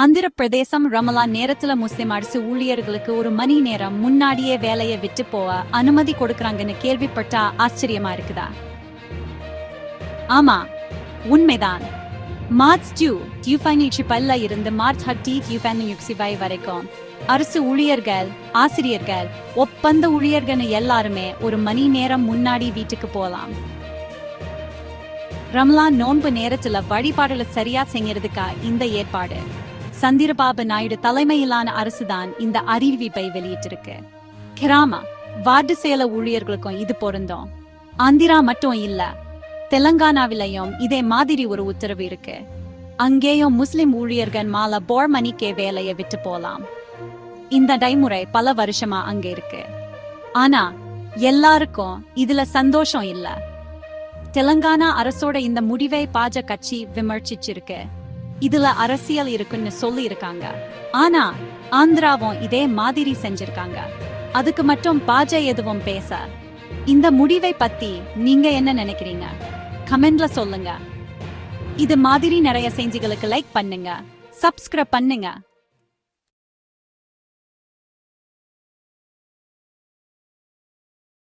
ஆந்திர பிரதேசம் ரமலான் நேரத்துல முஸ்லிம் அரசு ஊழியர்களுக்கு ஒரு மணி நேரம் முன்னாடியே வேலையை விட்டு போக அனுமதி கொடுக்கறாங்கன்னு கேள்விப்பட்டா ஆச்சரியமா இருக்குதா? ஆமா, உண்மைதான். மார்ச் 2017 இருந்து மார்ச் 2025 வரைக்கும் அரசு ஊழியர்கள், ஆசிரியர்கள், ஒப்பந்த ஊழியர்கள் எல்லாருமே ஒரு மணி நேரம் முன்னாடி வீட்டுக்கு போலாம். ரமலான் நோன்பு நேரத்துல வழிபாடுல சரியா செய்யறதுக்கா இந்த ஏற்பாடு. சந்திரபாபு நாயுடு தலைமையிலான அரசுதான் இந்த அறிவிப்பை வெளியிட்டிருக்கு. கிராம வார்டு சேல ஊழியர்களுக்கும் இது பொருந்தும். ஆந்திரா மட்டும் இல்ல, தெலங்கானாவிலையும் இதே மாதிரி ஒரு உத்தரவு இருக்கு. அங்கேயும் முஸ்லிம் ஊழியர்கள் மாலை 4 மணிக்கே வேலையை விட்டு போலாம். இந்த நடைமுறை பல வருஷமா அங்க இருக்கு. ஆனா எல்லாருக்கும் இதுல சந்தோஷம் இல்ல. தெலங்கானா அரசோட இந்த முடிவை பாஜக கட்சி விமர்சிச்சிருக்கு. இதுல அரசியல் இருக்குன்னு சொல்லி இருக்காங்க. ஆனா ஆந்திராவும் இதே மாதிரி செஞ்சிருக்காங்க. அதுக்கு மட்டும் பாஜக எதுவும் பேச. இந்த முடிவை பத்தி நீங்க என்ன நினைக்கிறீங்க? கமெண்ட்ல சொல்லுங்க. இது மாதிரி நிறைய செய்திகளுக்கு லைக் பண்ணுங்க, சப்ஸ்கிரைப் பண்ணுங்க.